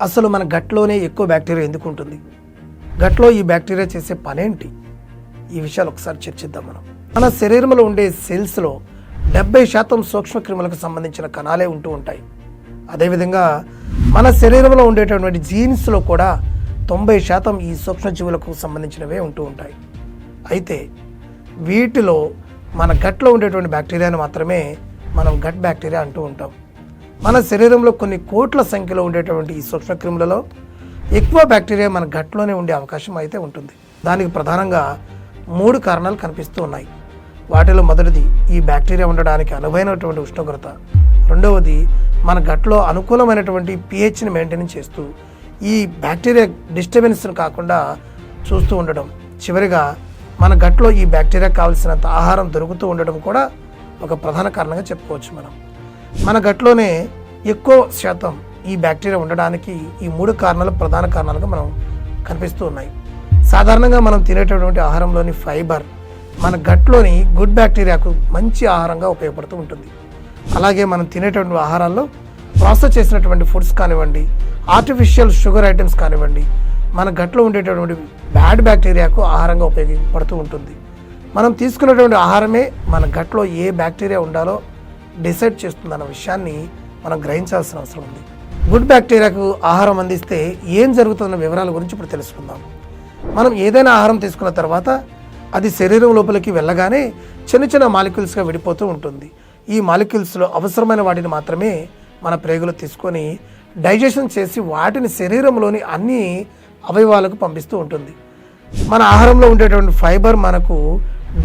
అసలు మన గట్లోనే ఎక్కువ బ్యాక్టీరియా ఎందుకు ఉంటుంది? గట్లో ఈ బ్యాక్టీరియా చేసే పనేంటి? ఈ విషయాలు ఒకసారి చర్చిద్దాం. మన శరీరంలో ఉండే సెల్స్లో 70% సూక్ష్మక్రిములకు సంబంధించిన కణాలే ఉంటూ ఉంటాయి. అదేవిధంగా మన శరీరంలో ఉండేటటువంటి జీన్స్లో కూడా 90% ఈ సూక్ష్మజీవులకు సంబంధించినవే ఉంటూ ఉంటాయి. అయితే వీటిలో మన గట్లో ఉండేటువంటి బ్యాక్టీరియాను మాత్రమే మనం గట్ బ్యాక్టీరియా అంటూ ఉంటాం. మన శరీరంలో కొన్ని కోట్ల సంఖ్యలో ఉండేటువంటి ఈ సూక్ష్మక్రిములలో ఎక్కువ బ్యాక్టీరియా మన గట్లోనే ఉండే అవకాశం అయితే ఉంటుంది. దానికి ప్రధానంగా 3 కారణాలు కనిపిస్తూ ఉన్నాయి. వాటిలో మొదటిది ఈ బ్యాక్టీరియా ఉండడానికి అనువైనటువంటి ఉష్ణోగ్రత, రెండవది మన గట్లో అనుకూలమైనటువంటి pHని మెయింటైన్ చేస్తూ ఈ బ్యాక్టీరియా డిస్టర్బెన్స్ను కాకుండా చూస్తూ ఉండడం, చివరిగా మన గట్లో ఈ బ్యాక్టీరియా కావాల్సినంత ఆహారం దొరుకుతూ ఉండడం కూడా ఒక ప్రధాన కారణంగా చెప్పుకోవచ్చు. మన గట్లోనే ఎక్కువ శాతం ఈ బ్యాక్టీరియా ఉండడానికి ఈ 3 కారణాలు ప్రధాన కారణాలుగా మనం కనిపిస్తూ ఉన్నాయి. సాధారణంగా మనం తినేటటువంటి ఆహారంలోని ఫైబర్ మన గట్లోని గుడ్ బ్యాక్టీరియాకు మంచి ఆహారంగా ఉపయోగపడుతూ ఉంటుంది. అలాగే మనం తినేటువంటి ఆహారాల్లో ప్రాసెస్ చేసినటువంటి ఫుడ్స్ కానివ్వండి, ఆర్టిఫిషియల్ షుగర్ ఐటమ్స్ కానివ్వండి, మన గట్లో ఉండేటటువంటి బ్యాడ్ బ్యాక్టీరియాకు ఆహారంగా ఉపయోగపడుతూ ఉంటుంది. మనం తీసుకునేటువంటి ఆహారమే మన గట్లో ఏ బ్యాక్టీరియా ఉండాలో డిసైడ్ చేస్తుందన్న విషయాన్ని మనం గ్రహించాల్సిన అవసరం ఉంది. గుడ్ బ్యాక్టీరియాకు ఆహారం అందిస్తే ఏం జరుగుతున్న వివరాల గురించి ఇప్పుడు తెలుసుకుందాం. మనం ఏదైనా ఆహారం తీసుకున్న తర్వాత అది శరీరం లోపలికి వెళ్ళగానే చిన్న చిన్న మాలిక్యూల్స్గా విడిపోతూ ఉంటుంది. ఈ మాలిక్యూల్స్లో అవసరమైన వాటిని మాత్రమే మన ప్రేగులు తీసుకొని డైజెషన్ చేసి వాటిని శరీరంలోని అన్ని అవయవాలకు పంపిస్తూ ఉంటుంది. మన ఆహారంలో ఉండేటువంటి ఫైబర్ మనకు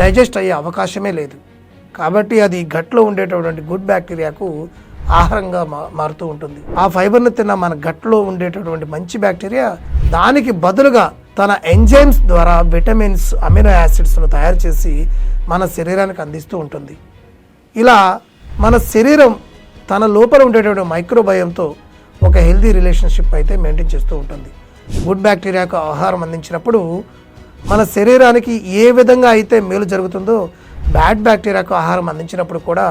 డైజెస్ట్ అయ్యే అవకాశమే లేదు. కాబట్టి అది గట్లో ఉండేటటువంటి గుడ్ బ్యాక్టీరియాకు ఆహారంగా మారుతూ ఉంటుంది. ఆ ఫైబర్ను తిన్న మన గట్లో ఉండేటటువంటి మంచి బ్యాక్టీరియా దానికి బదులుగా తన ఎంజైమ్స్ ద్వారా విటమిన్స్, అమినో యాసిడ్స్ను తయారు చేసి మన శరీరానికి అందిస్తూ ఉంటుంది. ఇలా మన శరీరం తన లోపల ఉండేటువంటి మైక్రోబయోమ్తో ఒక హెల్దీ రిలేషన్షిప్ అయితే మెయింటైన్ చేస్తూ ఉంటుంది. గుడ్ బ్యాక్టీరియాకు ఆహారం అందించినప్పుడు మన శరీరానికి ఏ విధంగా అయితే మేలు జరుగుతుందో బ్యాడ్ బ్యాక్టీరియాకు ఆహారం అందించినప్పుడు కూడా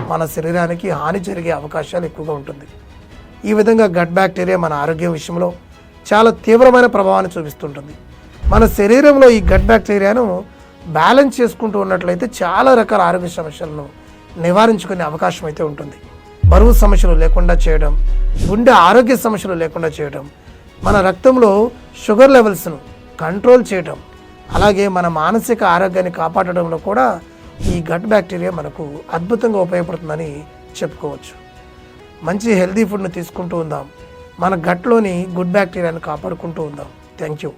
మన శరీరానికి హాని జరిగే అవకాశాలు ఎక్కువగా ఉంటుంది. ఈ విధంగా గట్ బ్యాక్టీరియా మన ఆరోగ్యం విషయంలో చాలా తీవ్రమైన ప్రభావాన్ని చూపిస్తుంటుంది. మన శరీరంలో ఈ గట్ బ్యాక్టీరియాను బ్యాలెన్స్ చేసుకుంటూ ఉన్నట్లయితే చాలా రకాల ఆరోగ్య సమస్యలను నివారించుకునే అవకాశం అయితే ఉంటుంది. బరువు సమస్యలు లేకుండా చేయడం, గుండె ఆరోగ్య సమస్యలు లేకుండా చేయడం, మన రక్తంలో షుగర్ లెవెల్స్ను కంట్రోల్ చేయడం, అలాగే మన మానసిక ఆరోగ్యాన్ని కాపాడడంలో కూడా ఈ గట్ బ్యాక్టీరియా మనకు అద్భుతంగా ఉపయోగపడుతుందని చెప్పుకోవచ్చు. మంచి హెల్దీ ఫుడ్ను తీసుకుంటూ ఉందాం. మన గట్లోని గుడ్ బ్యాక్టీరియాను కాపాడుకుంటూ ఉందాం. Thank you.